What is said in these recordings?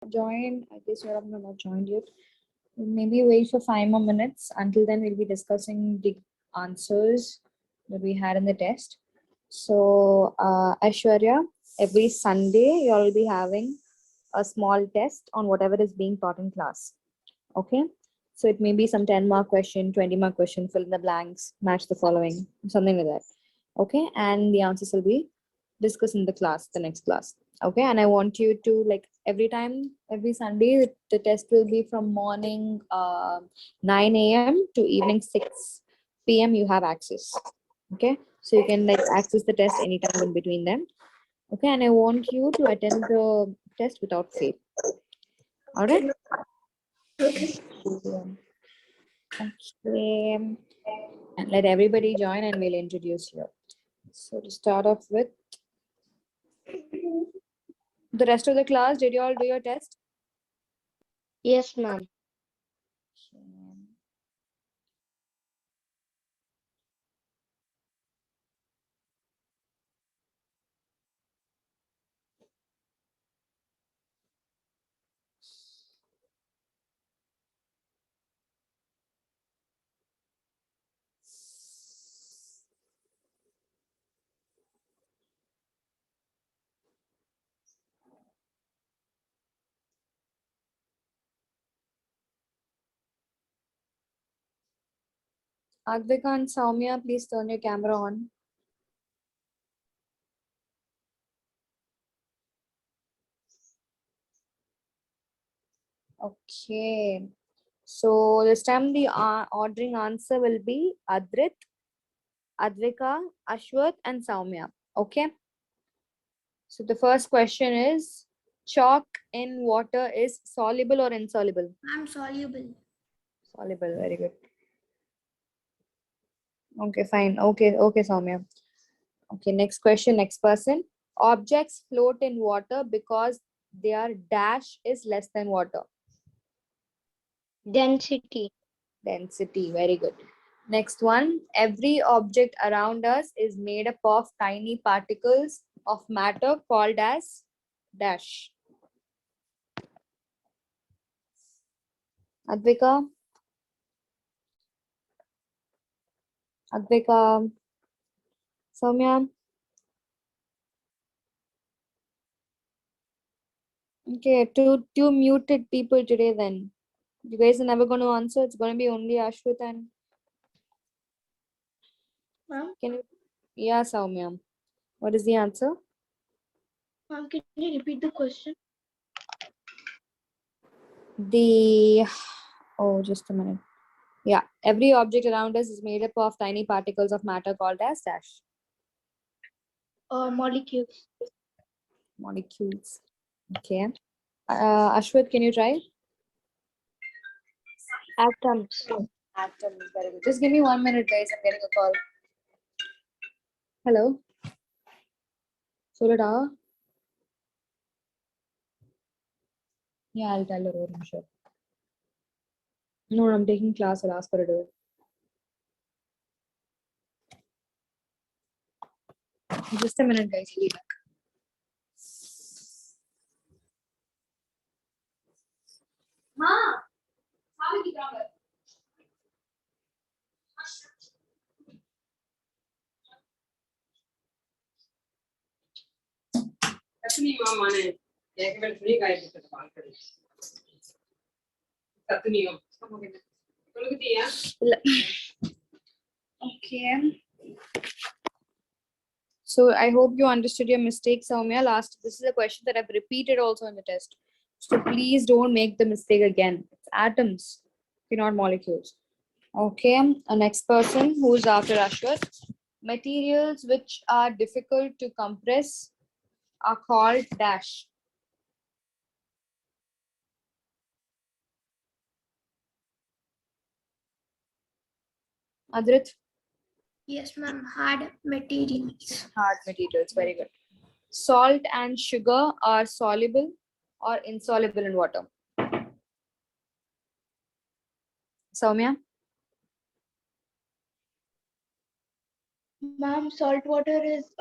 join. I guess you're not joined yet. Maybe wait for 5 more minutes. Until then, we'll be discussing the answers that we had in the test. So, Aishwarya, every Sunday, you'll be having a small test on whatever is being taught in class. Okay? So, it may be some 10-mark question, 20-mark question, fill in the blanks, match the following, something like that. Okay? And the answers will be discussed in the class, the next class. Okay? And I want you to, like, every Sunday, the test will be from morning 9 a.m. to evening 6 p.m. You have access. Okay? So you can like access the test anytime in between them. Okay, and I want you to attend the test without fail. All right. Okay. And let everybody join, and we'll introduce you. So to start off with, the rest of the class, did you all do your test? Yes, ma'am. Advika and Soumya, please turn your camera on. Okay. So this time the ordering answer will be Adrit, Advika, Ashwath, and Soumya. Okay. So the first question is, chalk in water is soluble or insoluble? I'm soluble. Soluble, very good. Okay, fine. Okay, Soumya. Okay, next question, next person. Objects float in water because their dash is less than water. Density. Density, very good. Next one, every object around us is made up of tiny particles of matter called as dash. Advika? Advika? Soumya? Okay, two muted people today then. You guys are never going to answer. It's going to be only Ashwat and... Ma'am? Can you... Yeah, Soumya. What is the answer? Ma'am, can you repeat the question? Oh, just a minute. Yeah, every object around us is made up of tiny particles of matter called as dash. Molecules. Molecules. Okay. Ashwat, can you try? Atoms. Atoms, very good. Just give me 1 minute, guys. I'm getting a call. Hello. Solada. Yeah, I'll tell her. I'm sure. No, I'm taking class. I'll ask her to do it. Just a minute, guys. I'll be back. Ma, okay. So I hope you understood your mistake, Soumya. This is a question that I've repeated also in the test. So please don't make the mistake again. It's atoms, not molecules. Okay, next person who's after Ashwat. Materials which are difficult to compress are called dash. Adrit? Yes, ma'am. Hard materials. Hard materials, very good. Salt and sugar are soluble or insoluble in water. Soumya? Ma'am, salt water is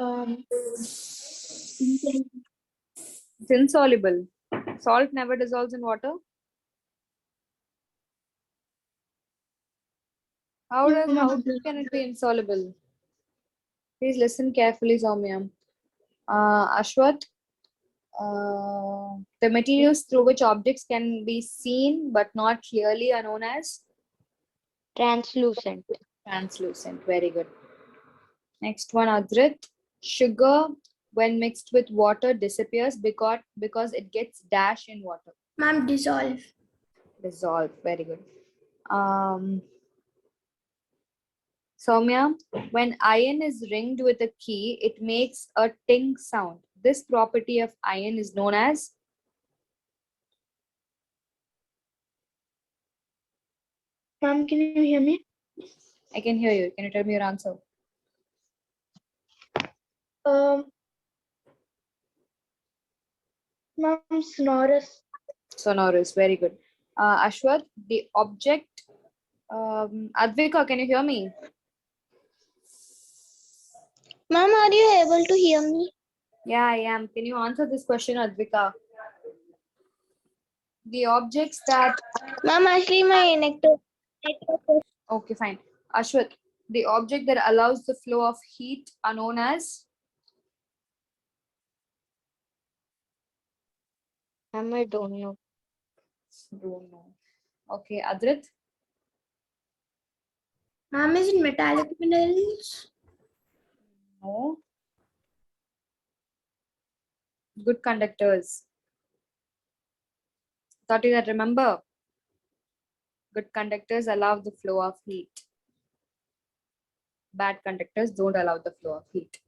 It's insoluble. Salt never dissolves in water. How can it be insoluble? Please listen carefully, Soumya. Ashwath, the materials through which objects can be seen but not clearly are known as Translucent. translucent. Very good. Next one, Adrit. Sugar, when mixed with water, disappears because it gets dashed in water. Ma'am, dissolve. Dissolve. Very good. Soumya, when iron is ringed with a key, it makes a ting sound. This property of iron is known as Ma'am, can you hear me? I can hear you. Can you tell me your answer? Ma'am, sonorous. Sonorous. Very good. Ashwath, the object. Advika, can you hear me? Ma'am, are you able to hear me? Yeah, I am. Can you answer this question, Advika? The objects that. Ma'am, actually my network. Okay, fine. Ashwath, the object that allows the flow of heat are known as. Ma'am, I don't know. Don't know. Okay, Adrit. Ma'am, is it metallic minerals? No. Good conductors. Thought you that remember. Good conductors allow the flow of heat. Bad conductors don't allow the flow of heat.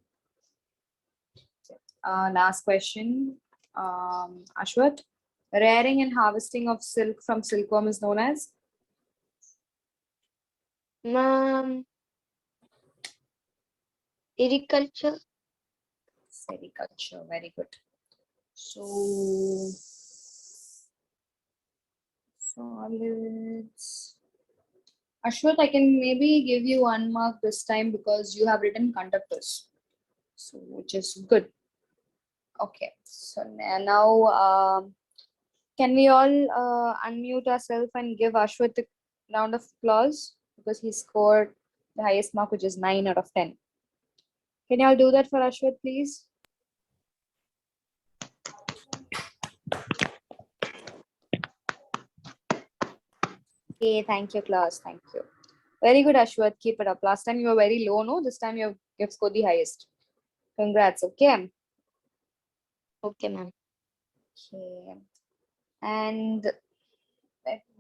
Last question. Ashwath, rearing and harvesting of silk from silkworm is known as. Ma'am, agriculture. Sericulture. Very good. So solids. Ashwath, I can maybe give you 1 mark this time because you have written conductors. So which is good. Okay. So now can we all unmute ourselves and give Ashwath a round of applause because he scored the highest mark, which is 9 out of 10. Can you all do that for Ashwath, please? Okay, thank you, class. Thank you. Very good, Ashwath. Keep it up. Last time you were very low, no? This time you've scored the highest. Congrats. Okay. Okay, ma'am. Okay. And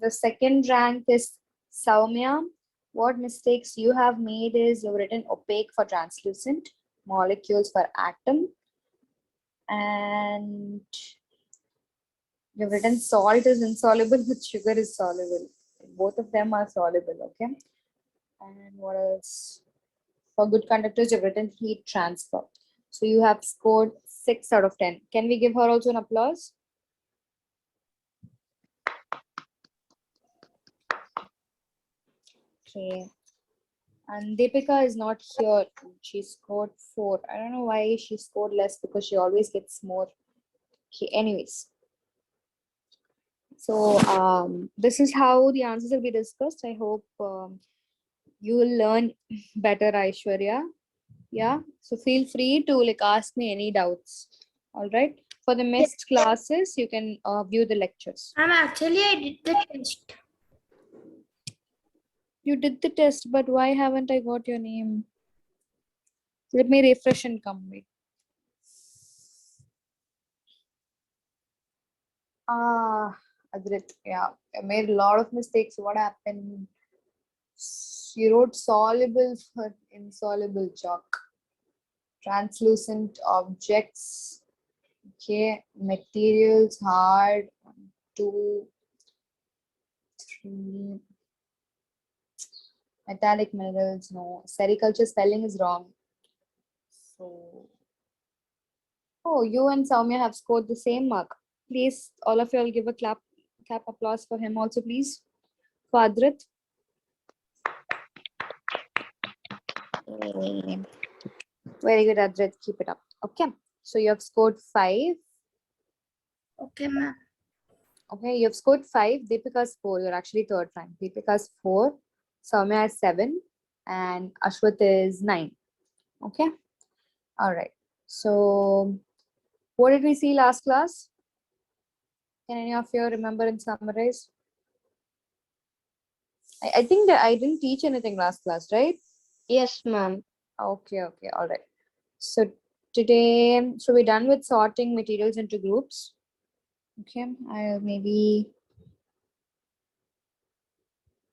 the second rank is Soumya. What mistakes you have made is you've written opaque for translucent, molecules for atom, and you've written salt is insoluble, but sugar is soluble. Both of them are soluble, okay? And what else? For good conductors, you've written heat transfer. So you have scored 6 out of 10. Can we give her also an applause? Okay. And Deepika is not here. She scored 4. I don't know why she scored less because she always gets more. Okay, anyways. So this is how the answers will be discussed. I hope you will learn better, Aishwarya. Yeah. So feel free to ask me any doubts. All right. For the missed classes, you can view the lectures. Actually I did the test. You did the test, but why haven't I got your name? Let me refresh and come. Wait. Adrit, yeah, I made a lot of mistakes. What happened? You wrote soluble for insoluble chalk. Translucent objects. Okay, materials hard. 1, 2, 3. Metallic minerals, no. Sericulture spelling is wrong. So, oh, you and Soumya have scored the same mark. Please, all of you will give a clap applause for him also, please. For Adrit. Very good, Adrit. Keep it up. Okay. So you have scored 5. Okay, ma'am. Okay, you've scored 5. Deepika's 4. You're actually third rank. Deepika's 4. Soumya has 7. And Ashwath is 9. Okay. All right. So, what did we see last class? Can any of you remember and summarize? I think that I didn't teach anything last class, right? Yes, ma'am. Okay. All right. So, today, so we're done with sorting materials into groups. Okay. I'll maybe.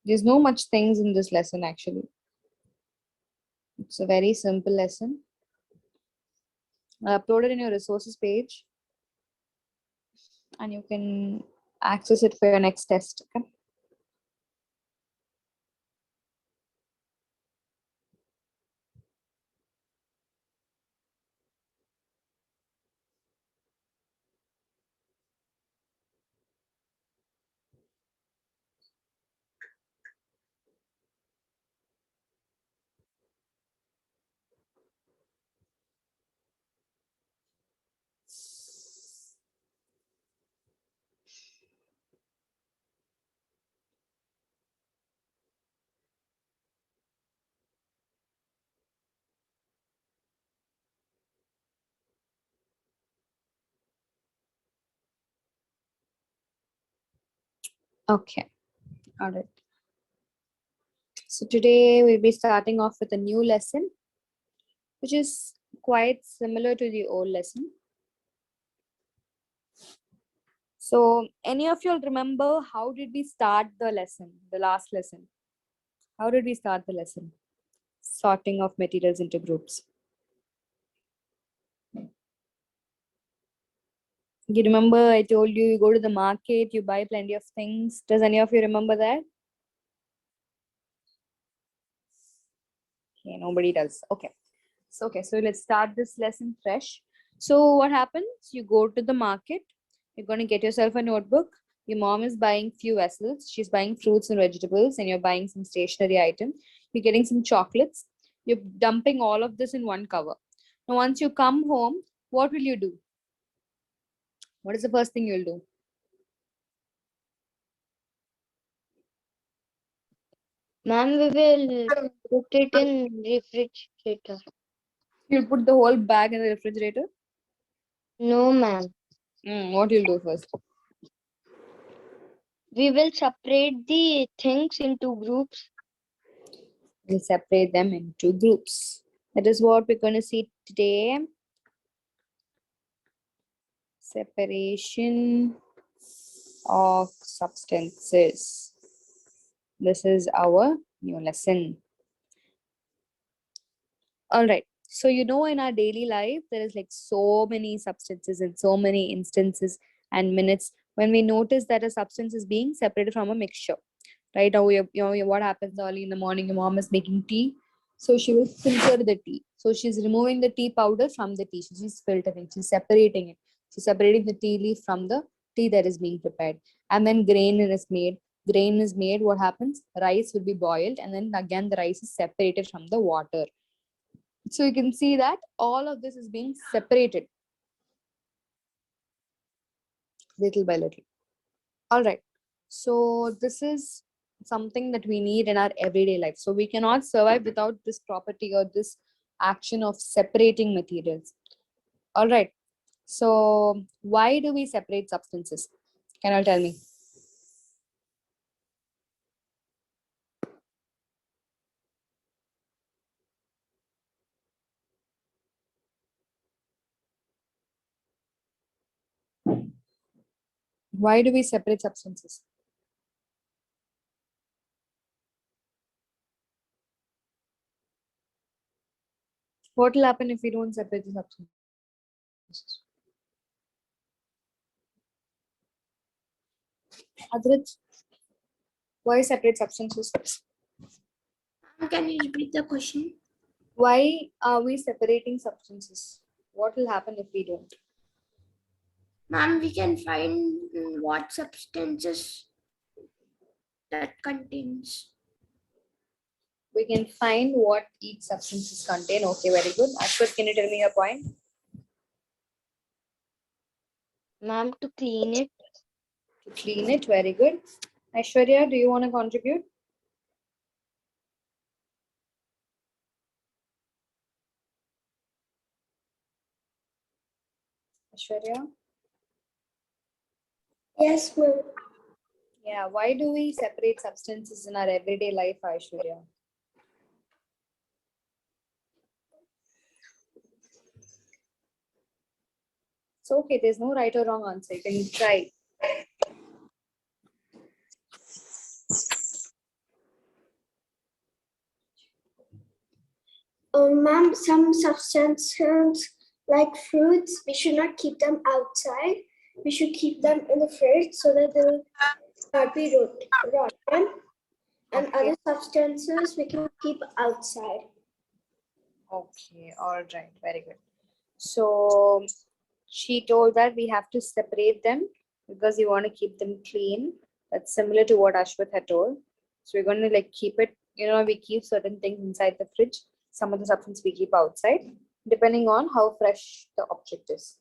There's no much things in this lesson actually. It's a very simple lesson. I uploaded in your resources page and you can access it for your next test. Okay. Okay. All right. So today we'll be starting off with a new lesson, which is quite similar to the old lesson. So any of you all remember how did we start the lesson, the last lesson? How did we start the lesson? Sorting of materials into groups. You remember I told you, you go to the market, you buy plenty of things. Does any of you remember that? Okay, nobody does. Okay. So let's start this lesson fresh. So what happens? You go to the market. You're going to get yourself a notebook. Your mom is buying few vessels. She's buying fruits and vegetables, and you're buying some stationery item. You're getting some chocolates. You're dumping all of this in one cover. Now, once you come home, what will you do? What is the first thing you'll do? Ma'am, we will put it in refrigerator. You'll put the whole bag in the refrigerator? No, ma'am. What you'll do first? We will separate the things into groups. We'll separate them into groups. That is what we're going to see today. Separation of substances. This is our new lesson. All right. So, in our daily life, there is like so many substances and so many instances and minutes when we notice that a substance is being separated from a mixture. Right now, what happens early in the morning, your mom is making tea. So she will filter the tea. So she's removing the tea powder from the tea. She's filtering, she's separating it. She's separating the tea leaf from the tea that is being prepared. And then grain is made. Grain is made, what happens? Rice will be boiled, and then again the rice is separated from the water. So you can see that all of this is being separated little by little. All right. So this is something that we need in our everyday life. So we cannot survive without this property or this action of separating materials. All right. So why do we separate substances? Can you tell me? Why do we separate substances? What will happen if we don't separate the substances? Adrit, why separate substances? Can you repeat the question? Why are we separating substances? What will happen if we don't? Ma'am, we can find what substances that contains. We can find what each substances contain. Okay, very good. Ashwath, can you tell me your point? Ma'am, to clean it. To clean it, very good. Aishwarya, do you want to contribute? Aishwarya? Yes, ma'am. Yeah, why do we separate substances in our everyday life, Aishwarya? It's okay, there's no right or wrong answer. You can try. Ma'am, some substances like fruits, we should not keep them outside. We should keep them in the fridge so that they will not be rotten. And Okay. other substances we can keep outside. Okay, all right, very good. So she told that we have to separate them because you want to keep them clean. That's similar to what Ashwath had told. So we're going to like keep it, we keep certain things inside the fridge. Some of the substance we keep outside, depending on how fresh the object is.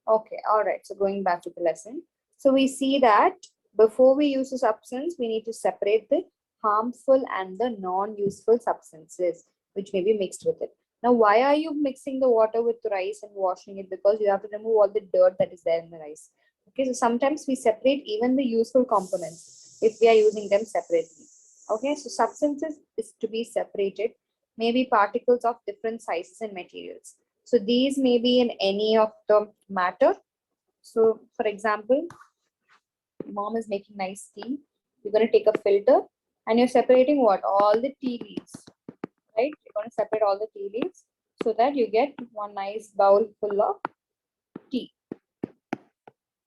Okay, all right. So going back to the lesson. So we see that before we use a substance, we need to separate the harmful and the non-useful substances, which may be mixed with it. Now, why are you mixing the water with rice and washing it? Because you have to remove all the dirt that is there in the rice. Okay, so sometimes we separate even the useful components if we are using them separately. Okay, so substances is to be separated, maybe particles of different sizes and materials. So these may be in any of the matter. So for example, mom is making nice tea. You're going to take a filter and you're separating what? All the tea leaves, right? You're going to separate all the tea leaves so that you get one nice bowl full of tea,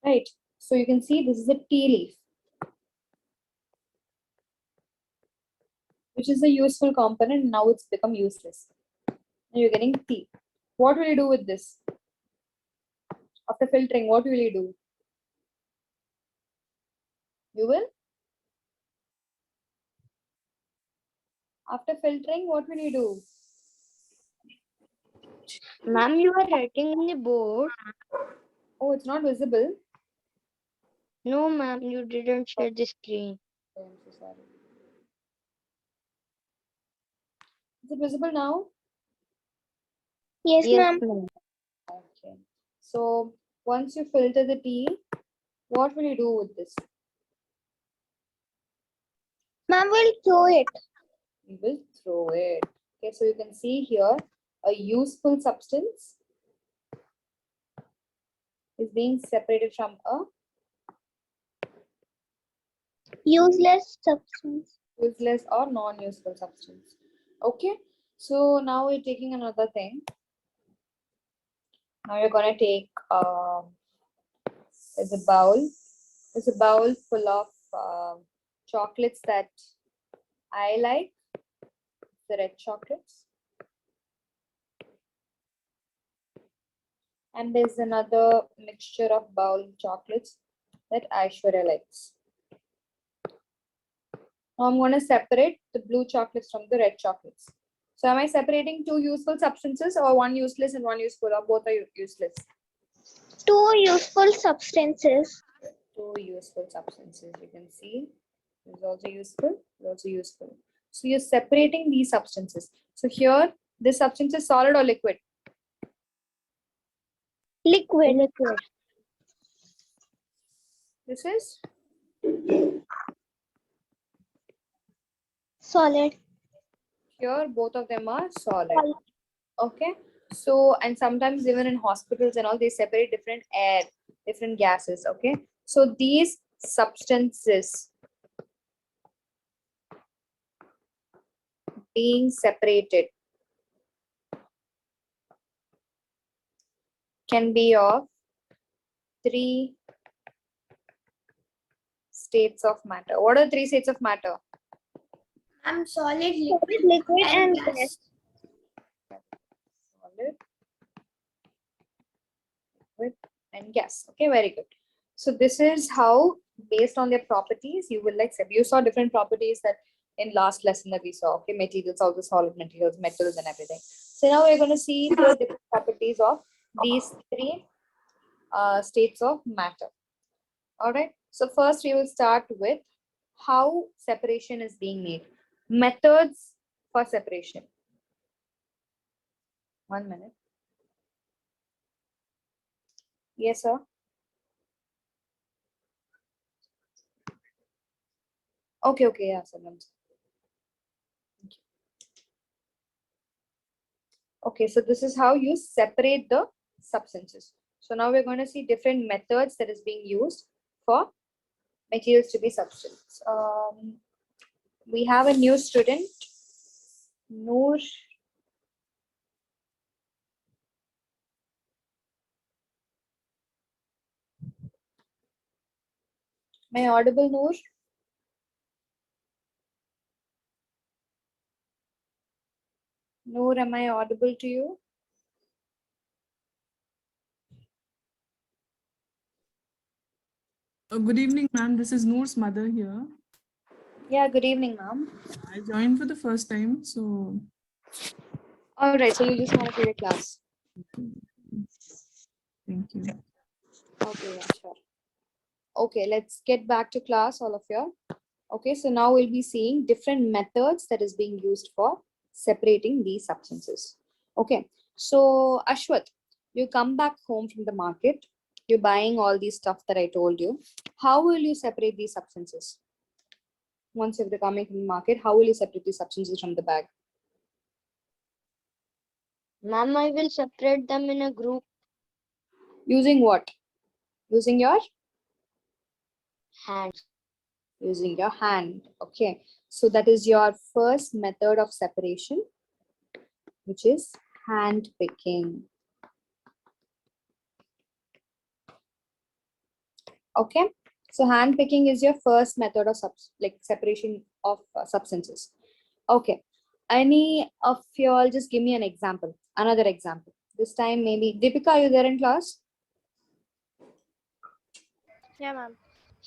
right? So you can see this is a tea leaf, which is a useful component. Now it's become useless. Now you're getting tea. What will you do with this? After filtering, what will you do? You will? After filtering, what will you do? Ma'am, you are writing in the board. Oh, it's not visible. No, ma'am, you didn't share the screen. Oh, I'm so sorry. Is it visible now? Yes, Yes, ma'am. ma'am. Okay. So once you filter the tea, what will you do with this? Ma'am will throw it. We will throw it. Okay, so you can see here a useful substance is being separated from a Useless substance. useless or non-useful substance. Okay, so now we're taking another thing. Now you're gonna take there's a bowl full of chocolates that I like, the red chocolates. And there's another mixture of bowl chocolates that Aishwarya likes. Now I'm going to separate the blue chocolates from the red chocolates. So am I separating two useful substances or one useless and one useful, or both are useless? Two useful substances. Two useful substances. You can see this is also useful, this is also useful. So you're separating these substances. So here, this substance is solid or liquid? Liquid. Liquid. This is Solid. here, both of them are solid. Okay. So, and sometimes even in hospitals and all, they separate different air, different gases. Okay. So these substances being separated can be of three states of matter. What are three states of matter? I'm solid, liquid, and gas. Solid, liquid, and gas. Okay, very good. So this is how, based on their properties, you will like, you saw different properties that in last lesson that we saw. Okay, materials, all the solid materials, metals, and everything. So now we're going to see the different properties of these three states of matter. All right. So first we will start with how separation is being made. Methods for separation. 1 minute. Yes, sir. Okay, yeah, sir. Okay, so this is how you separate the substances. So now we're going to see different methods that is being used for materials to be substance. We have a new student, Noor. Am I audible, Noor? Noor, am I audible to you? Good evening, ma'am. This is Noor's mother here. Yeah, good evening, ma'am. I joined for the first time, so. All right, so you just want to take a class. Thank you. Okay, yeah, sure. Okay, let's get back to class, all of you. Okay, so now we'll be seeing different methods that is being used for separating these substances. Okay, so Ashwath, you come back home from the market, you're buying all these stuff that I told you. How will you separate these substances? Once you're coming from the market, how will you separate these substances from the bag? Ma'am, I will separate them in a group. Using what? Using your? Hands. Using your hand. Okay, so that is your first method of separation, which is hand picking. Okay, so hand picking is your first method of separation of substances. Okay, any of you all just give me an example, another example. This time maybe Deepika, are you there in class? Yeah, ma'am.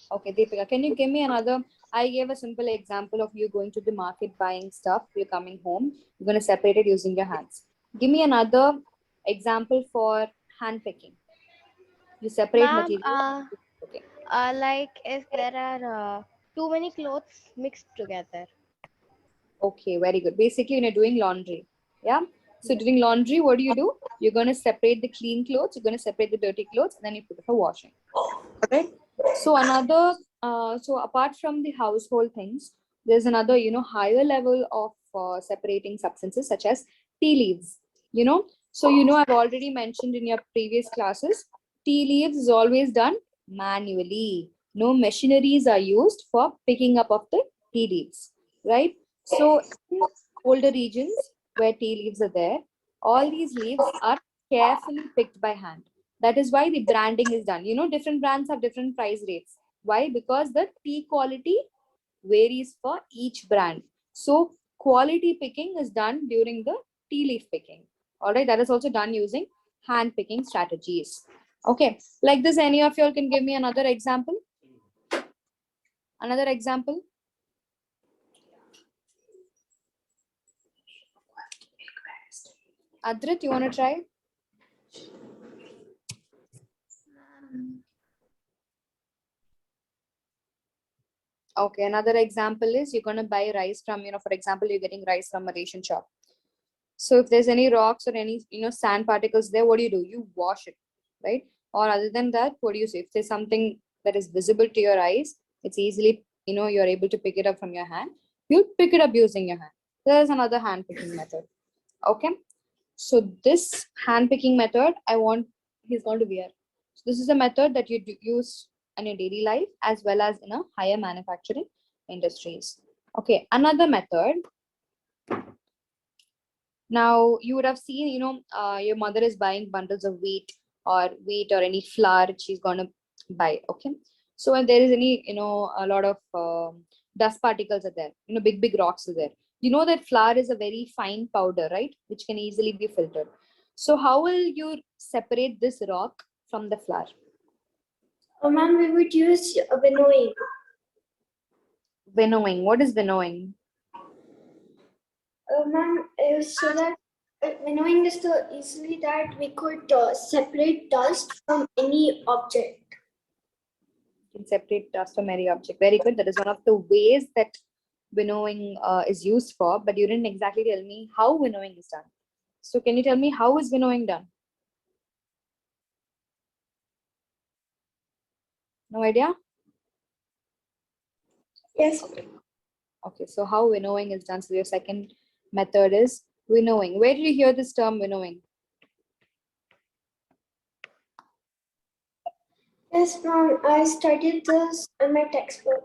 Okay, Deepika, can you give me another? I gave a simple example of you going to the market buying stuff, you're coming home, you're going to separate it using your hands. Give me another example for hand picking. You separate Ma'am, material. Okay. like if there are too many clothes mixed together. Okay, very good. Basically, when you're doing laundry, yeah. So Yeah. during laundry, what do? You're going to separate the clean clothes, you're going to separate the dirty clothes, and then you put it for washing. Right? So another, so apart from the household things, there's another, higher level of separating substances such as tea leaves. So I've already mentioned in your previous classes, tea leaves is always done manually. No machineries are used for picking up of the tea leaves, right? So in older regions where tea leaves are there, all these leaves are carefully picked by hand. That is why the branding is done. Different brands have different price rates. Why? Because the tea quality varies for each brand. So quality picking is done during the tea leaf picking. All right, that is also done using hand picking strategies. Okay, like this, any of you all can give me another example? Another example? Adrit, you want to try? Okay, another example is you're going to buy rice from, for example, you're getting rice from a ration shop. So if there's any rocks or any, sand particles there, what do? You wash it, right? Or other than that, what do you say? If there's something that is visible to your eyes, it's easily, you're able to pick it up from your hand. You pick it up using your hand. There's another hand picking method. Okay. So this hand picking method, he's going to wear. So this is a method that you use in your daily life as well as in a higher manufacturing industries. Okay. Another method. Now you would have seen, your mother is buying bundles of wheat or any flour she's going to buy. Okay. So when there is any, a lot of dust particles are there, big rocks are there. That flour is a very fine powder, right? Which can easily be filtered. So how will you separate this rock from the flour? Oh, ma'am, we would use winnowing. Winnowing. What is winnowing? Ma'am, so that winnowing is so easily that we could separate dust from any object. You can separate dust from any object. Very good. That is one of the ways that winnowing is used for, but you didn't exactly tell me how winnowing is done. So can you tell me how is winnowing done? No idea? Yes. Okay, so how winnowing is done. So your second method is winnowing. Where did you hear this term winnowing? Yes, ma'am. I studied this in my textbook.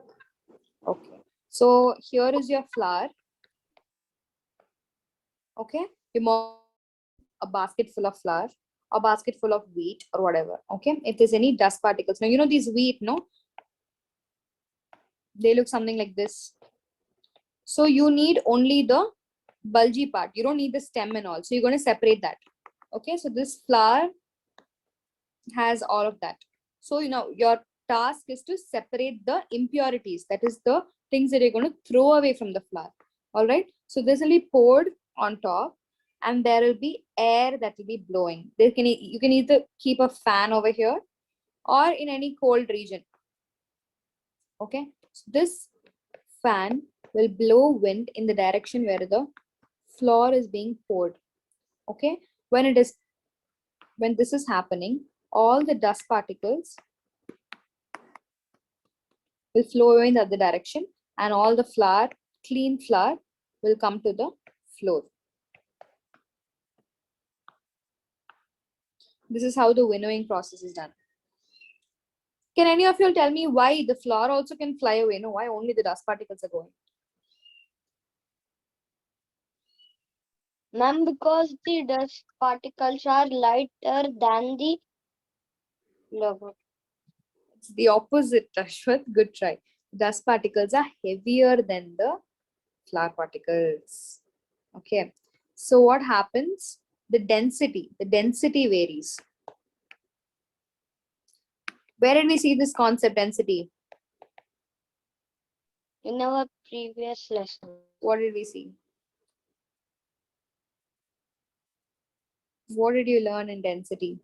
Okay, so here is your flour. Okay, you want a basket full of flour, a basket full of wheat or whatever. Okay, if there's any dust particles, now you know these wheat, no? They look something like this. So you need only the bulgy part. You don't need the stem and all. So you're going to separate that. Okay, so this flour has all of that. So you know your task is to separate the impurities. That is the things that you're going to throw away from the flour. All right. So this will be poured on top, and there will be air that will be blowing. You can either keep a fan over here or in any cold region. Okay. So this fan will blow wind in the direction where the flour is being poured. Okay. When this is happening, all the dust particles will flow away in the other direction, and all the flour, clean flour, will come to the floor. This is how the winnowing process is done. Can any of you tell me why the flour also can fly away? No, why only the dust particles are going? Ma'am, because the dust particles are lighter than the flour. It's the opposite, Ashwath. Good try. Dust particles are heavier than the flour particles. Okay. So what happens? The density varies. Where did we see this concept, density? In our previous lesson. What did we see? What did you learn in density?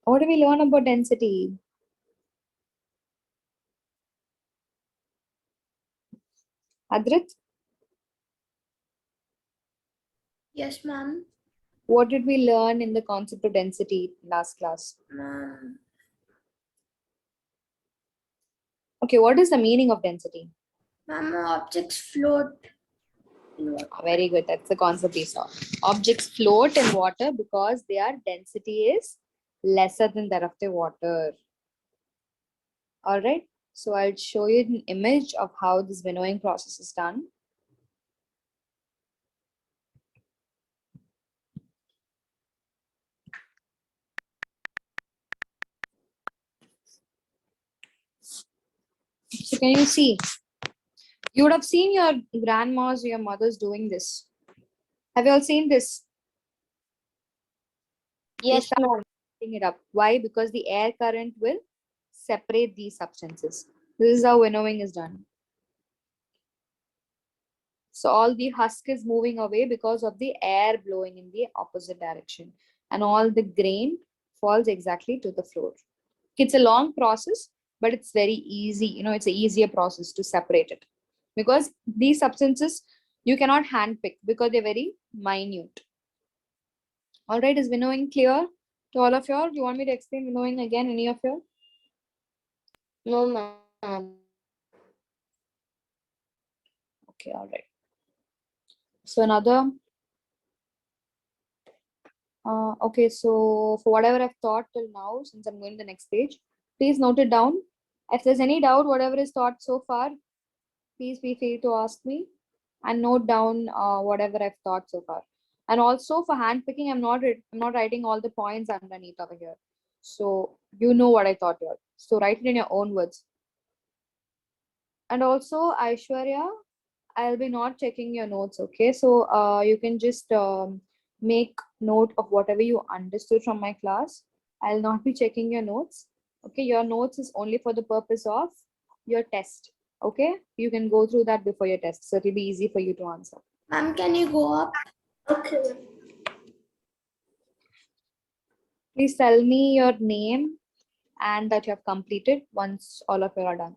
What did we learn about density? Adrit, Yes, ma'am. what did we learn in the concept of density last class? Ma'am. Okay, what is the meaning of density? Ma'am, objects float. Very good. That's the concept we saw. Objects float in water because their density is lesser than that of the water. All right. So I'll show you an image of how this winnowing process is done. So can you see? You would have seen your grandmas or your mothers doing this. Have you all seen this? Yes, ma'am. It up. Why? Because the air current will separate these substances. This is how winnowing is done. So all the husk is moving away because of the air blowing in the opposite direction, and all the grain falls exactly to the floor. It's a long process, but it's very easy. You know, it's an easier process to separate it because these substances you cannot handpick because they're very minute. All right, is winnowing clear to all of you all? Do you want me to explain winnowing again, any of you? No, ma'am. Okay, all right. So another, okay, so for whatever I've taught till now, since I'm going to the next page, please note it down. If there's any doubt, whatever is taught so far, please be free to ask me and note down whatever I've taught so far. And also for hand picking, I'm not writing all the points underneath over here. So you know what I taught you. So write it in your own words. And also, Aishwarya, I'll be not checking your notes, okay? So you can just make note of whatever you understood from my class. I'll not be checking your notes. Okay, your notes is only for the purpose of your test. Okay, you can go through that before your test, so it'll be easy for you to answer. Ma'am, can you go up? Okay. Please tell me your name and that you have completed once all of you are done.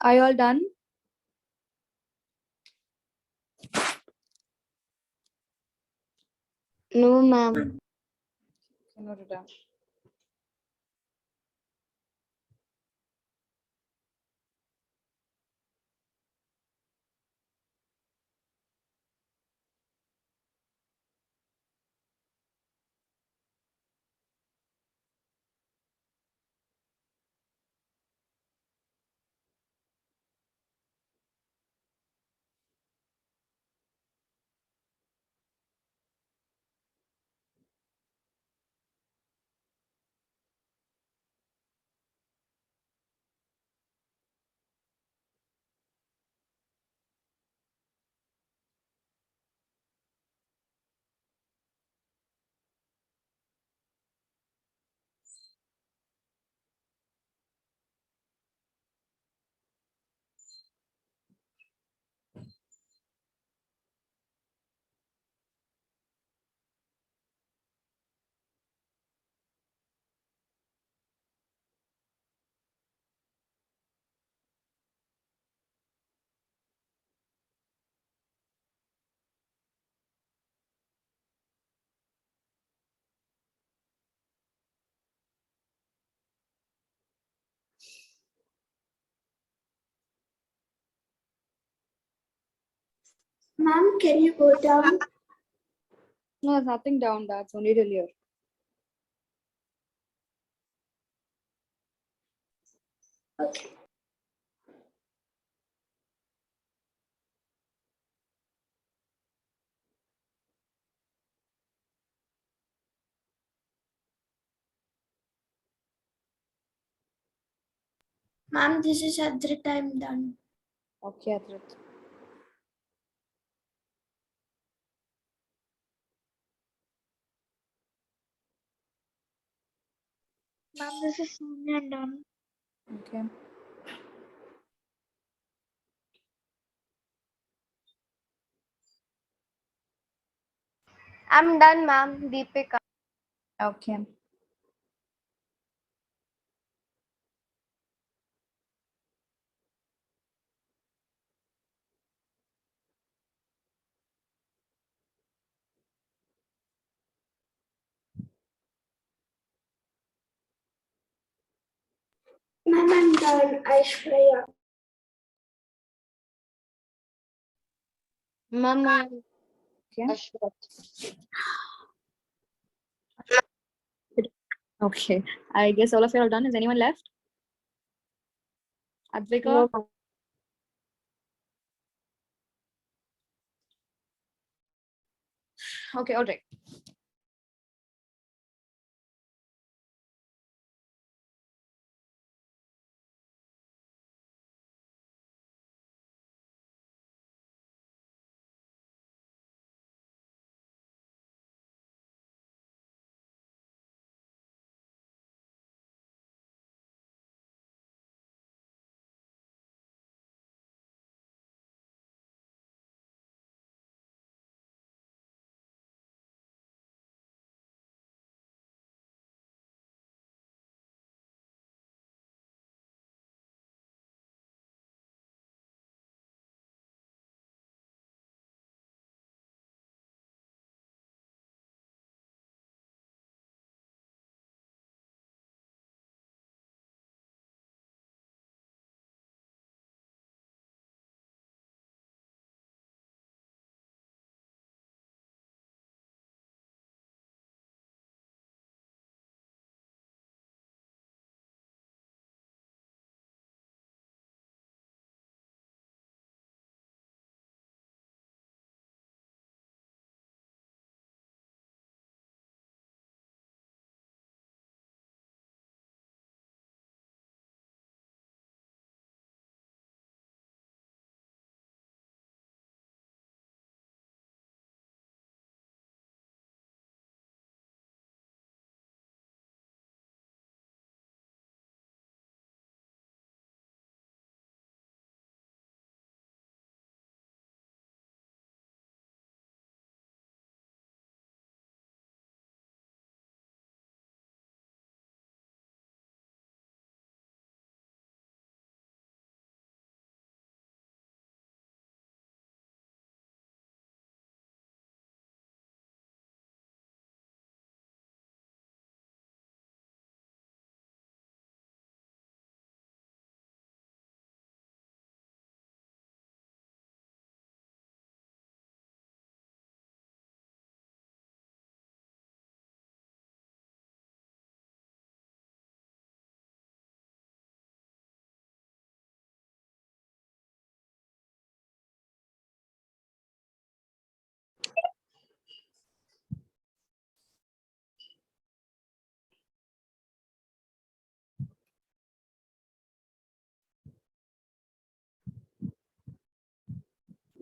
Are you all done? No, ma'am. Note it down. Ma'am, can you go down? No, there's nothing down. That's only till here. Okay. Ma'am, this is at the time done. Okay, Adrit. Ma'am, this is Sonia done. Okay. I'm done, ma'am. Deepika. Okay. Ma'am, I'm done. Aishwarya. Ma'am, I am Okay. Ashwath. Okay. I guess all of you are done. Is anyone left? Advika? No, ma'am. Okay, all right.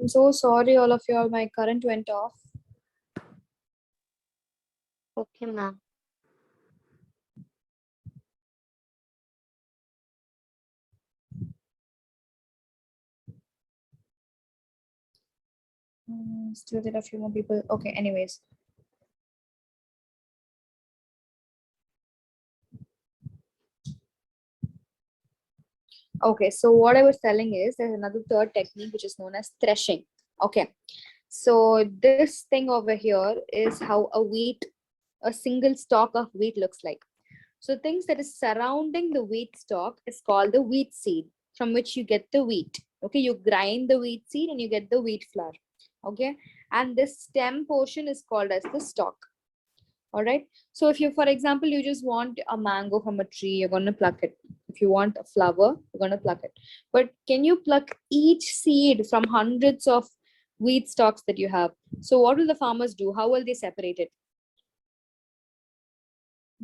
I'm so sorry, all of you. All my current went off. Okay, ma'am. Still there are a few more people. Okay, anyways. Okay, so what I was telling is there's another third technique which is known as threshing. Okay, so this thing over here is how a single stalk of wheat looks like. So things that is surrounding the wheat stalk is called the wheat seed, from which you get the wheat. Okay, you grind the wheat seed and you get the wheat flour. Okay, and this stem portion is called as the stalk. All right, so if you, for example, you just want a mango from a tree, you're going to pluck it. If you want a flower, you're going to pluck it. But can you pluck each seed from hundreds of wheat stalks that you have? So what will the farmers do? How will they separate it?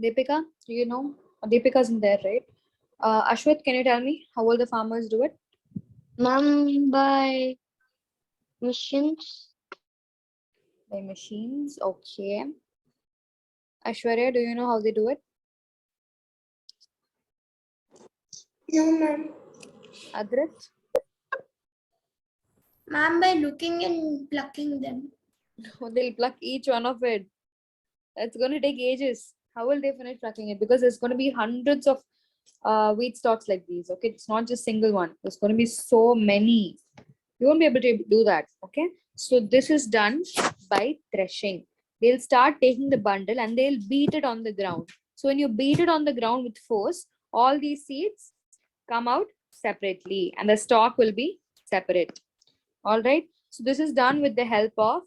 Deepika, do you know? Deepika's in there, right? Ashwat, can you tell me how will the farmers do it? Ma'am, by machines. By machines. Okay. Ashwarya, do you know how they do it? No, ma'am. Adrit? Ma'am, by looking and plucking them. They'll pluck each one of it. That's going to take ages. How will they finish plucking it? Because there's going to be hundreds of wheat stalks like these. Okay, it's not just single one. There's going to be so many. You won't be able to do that. Okay, so this is done by threshing. They'll start taking the bundle and they'll beat it on the ground. So when you beat it on the ground with force, all these seeds come out separately and the stock will be separate. All right. So this is done with the help of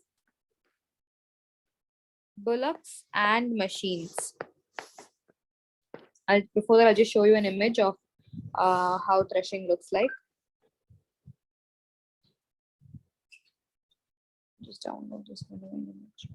bullocks and machines. Before that, I'll just show you an image of how threshing looks like. Just download this image.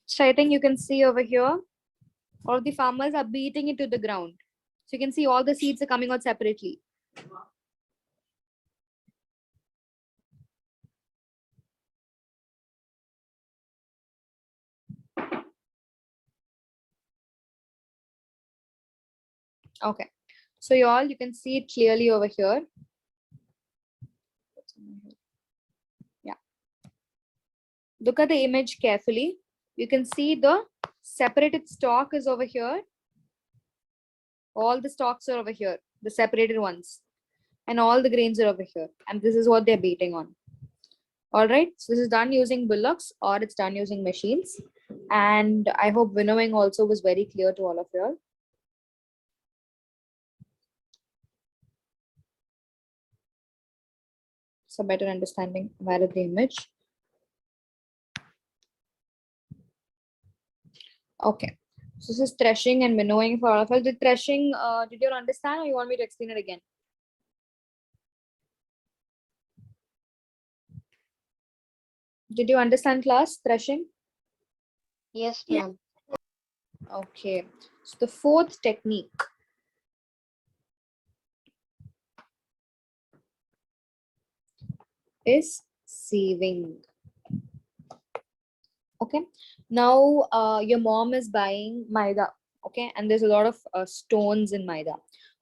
So I think you can see over here, all of the farmers are beating it to the ground. So you can see all the seeds are coming out separately. Okay. So you can see it clearly over here. Yeah. Look at the image carefully. You can see the separated stalk is over here. All the stalks are over here, the separated ones. And all the grains are over here. And this is what they're beating on. All right. So this is done using bullocks or it's done using machines. And I hope winnowing also was very clear to all of you all. So better understanding via the image. Okay. So this is threshing and winnowing for all of us. The threshing, did you understand or you want me to explain it again? Did you understand class, threshing? Yes, ma'am. Okay. So the fourth technique is sieving. Okay. Now your mom is buying maida. Okay. And there's a lot of stones in maida.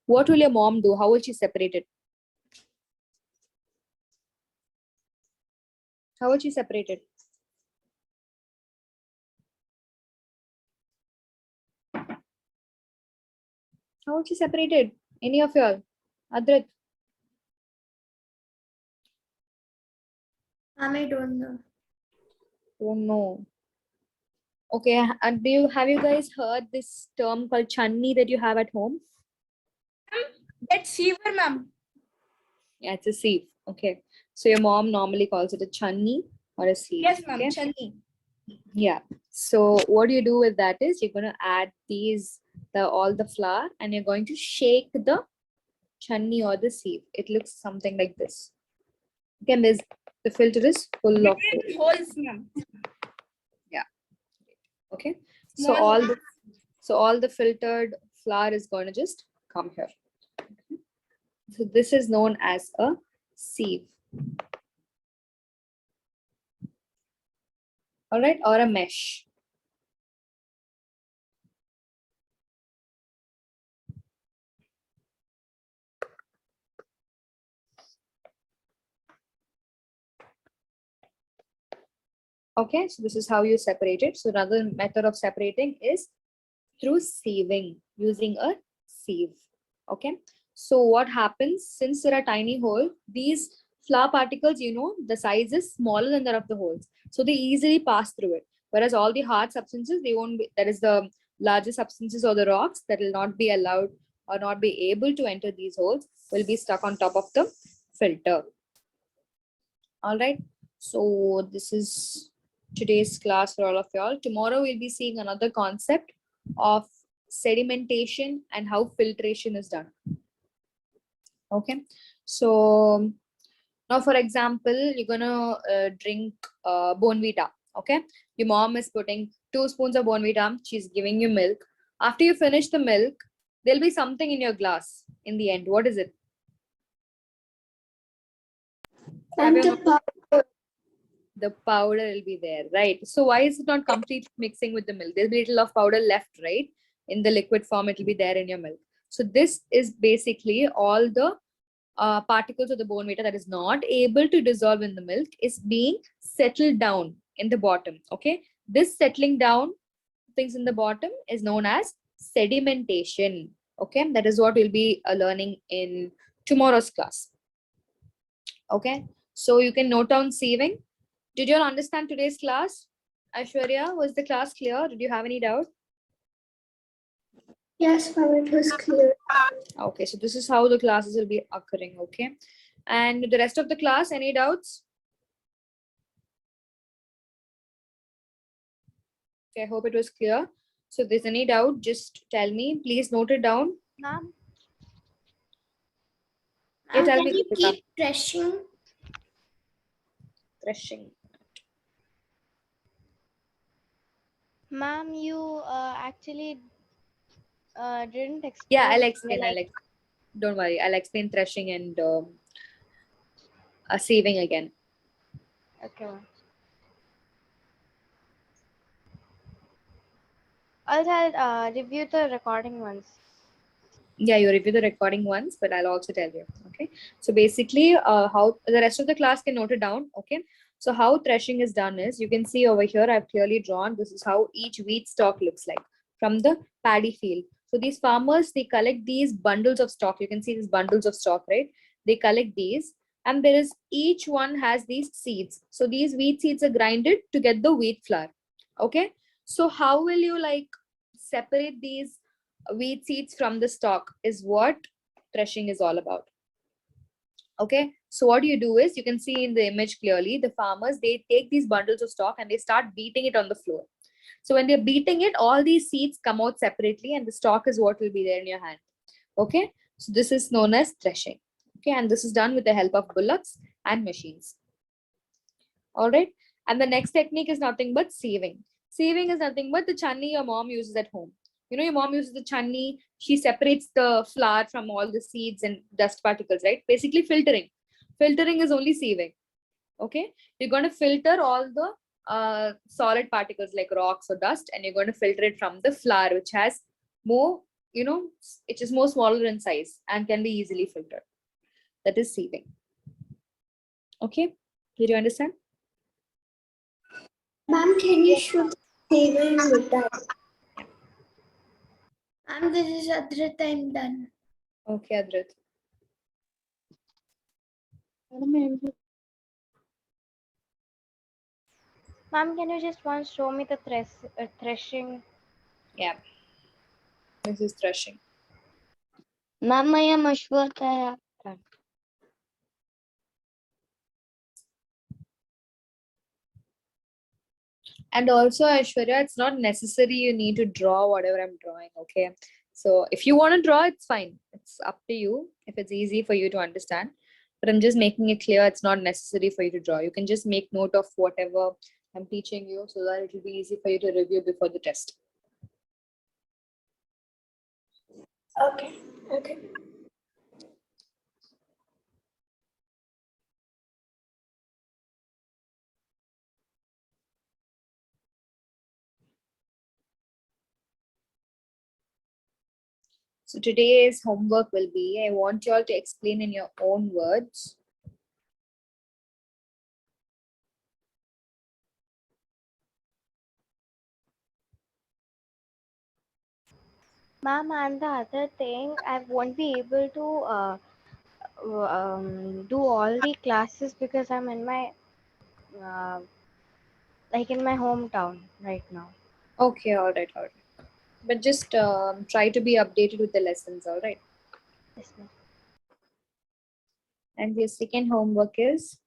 What will your mom do? How will she separate it? How will she separate it? How will she separate it? Any of y'all? Adrit? I don't know. Oh no. Okay. And have you guys heard this term called channi that you have at home? That's fever, ma'am. Yeah, it's a sieve. Okay. So your mom normally calls it a channi or a sieve. Yes, ma'am. Okay? Chani. Yeah. So what you do with that is you're going to add all the flour and you're going to shake the channi or the sieve. It looks something like this. Okay, and the filter is full of Holes, ma'am. Yeah. Okay. Small So all the filtered flour is going to just come here. So this is known as a sieve. All right, or a mesh. Okay, so this is how you separate it. So another method of separating is through sieving, using a sieve. Okay, so what happens, since there are tiny holes, these flour particles, the size is smaller than that of the holes. So they easily pass through it. Whereas all the hard substances, they won't be, that is the larger substances or the rocks that will not be allowed or not be able to enter these holes, will be stuck on top of the filter. All right, so this is today's class for all of y'all. Tomorrow we'll be seeing another concept of sedimentation and how filtration is done. Okay, so now for example, you're gonna drink Bonvita. Okay, your mom is putting 2 spoons of Bonvita, she's giving you milk. After you finish the milk, there'll be something in your glass in the end. What is it? The powder will be there, right? So why is it not completely mixing with the milk? There'll be a little of powder left, right? In the liquid form, it will be there in your milk. So this is basically all the particles of the Bonvita that is not able to dissolve in the milk is being settled down in the bottom. Okay, this settling down things in the bottom is known as sedimentation. Okay, that is what we'll be learning in tomorrow's class. Okay, so you can note down saving. Did you all understand today's class? Aishwarya, was the class clear? Did you have any doubt? Yes, ma'am, it was clear. Okay, so this is how the classes will be occurring. Okay, and the rest of the class, any doubts? Okay, I hope it was clear. So if there's any doubt, just tell me. Please note it down. Ma'am, Yeah, tell Can me, you Deepika. keep pressing? Threshing. ma'am, you actually didn't explain. Yeah, I'll explain. like, Don't worry. I'll explain threshing and saving again. Okay, ma'am. Also, I'll review the recording once. Yeah, you review the recording once, but I'll also tell you. Okay, so basically how the rest of the class can note it down. Okay, so how threshing is done is, you can see over here I've clearly drawn, this is how each wheat stalk looks like from the paddy field. So these farmers, they collect these bundles of stock. You can see these bundles of stock, right? They collect these, and there is, each one has these seeds. So these wheat seeds are grinded to get the wheat flour. Okay, so how will you like separate these wheat seeds from the stalk is what threshing is all about. Okay, so what you do is, you can see in the image clearly, the farmers, they take these bundles of stock and they start beating it on the floor. So when they're beating it, all these seeds come out separately and the stalk is what will be there in your hand. Okay, so this is known as threshing. Okay, and this is done with the help of bullocks and machines. All right, and the next technique is nothing but sieving. Sieving is nothing but the chutney your mom uses at home. You know, your mom uses the chutney, she separates the flour from all the seeds and dust particles, right? Basically filtering. Filtering is only sieving. Okay, you're going to filter all the solid particles like rocks or dust, and you're going to filter it from the flour, which has more, you know, it is more smaller in size and can be easily filtered. That is sieving. Okay, did you understand? Ma'am, can you show the saving with that? Ma'am, this is Adrit, I'm done. Okay, Adrit. Ma'am, can you just once show me the threshing? Yeah, this is threshing. Ma'am, मैं यहाँ मशहूर था. And also, Aishwarya, it's not necessary you need to draw whatever I'm drawing. Okay, so if you want to draw, it's fine. It's up to you if it's easy for you to understand. But I'm just making it clear it's not necessary for you to draw. You can just make note of whatever I'm teaching you so that it will be easy for you to review before the test. Okay, okay. So today's homework will be, I want you all to explain in your own words. Ma'am, and the other thing, I won't be able to do all the classes because I'm in my like in my hometown right now. Okay, all right, all right. But just try to be updated with the lessons, all right? Yes, ma'am. And the second homework is,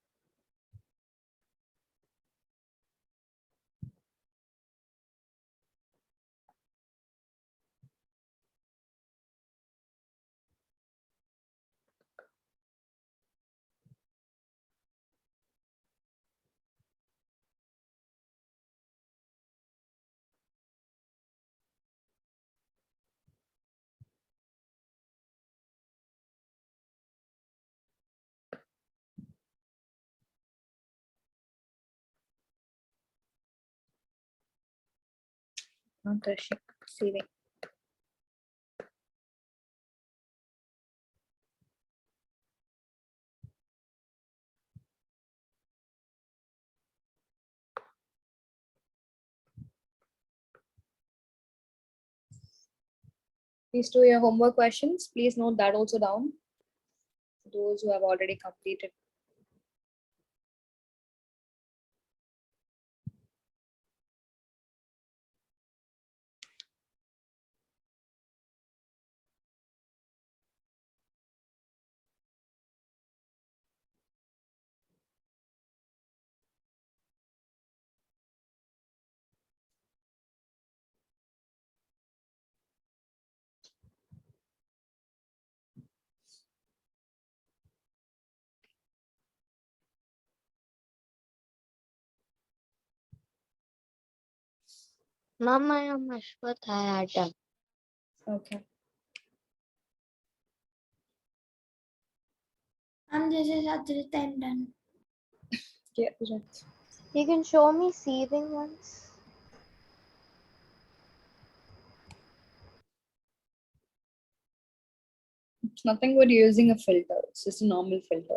not threshing, saving. Please do your homework questions. Please note that also down. those who have already completed. Ma'am, I am Ashwath. I had done. Okay. This is Adrit. I'm done. Yeah, right. You can show me seething once. It's nothing but using a filter. It's just a normal filter.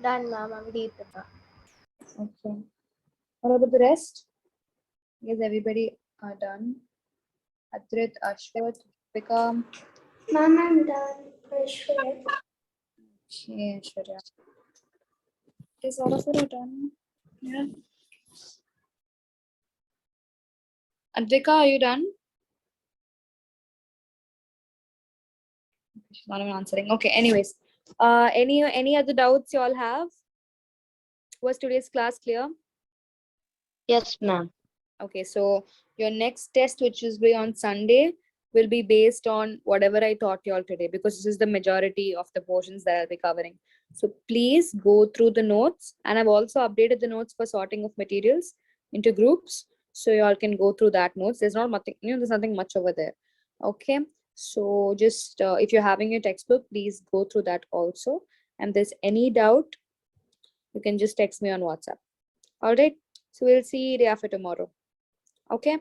Done, ma'am. I'm deep in that. Okay. What about the rest? Yes, everybody are done. Adrit, Ashwath, Vika. Ma'am, I'm done. Ashwath. Okay, Shreya. Is all of it are done? Yeah. Advika, are you done? She's not even answering. Okay, anyways. Any other doubts you all have? Was today's class clear? Yes, ma'am. Okay, so your next test, which is be on Sunday, will be based on whatever I taught you all today, because this is the majority of the portions that I'll be covering. So please go through the notes, and I've also updated the notes for sorting of materials into groups, so you all can go through that notes. There's not nothing, there's nothing much over there. Okay, so just if you're having your textbook, please go through that also. And if there's any doubt, you can just text me on WhatsApp. All right, so we'll see you day after tomorrow. Okay.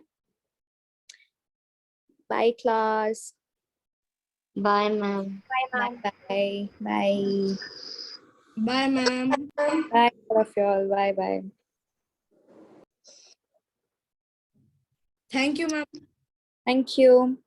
Bye, class. Bye, ma'am. Bye, bye. Bye. Bye, ma'am. Bye, all of y'all. Bye, bye. Thank you, ma'am. Thank you.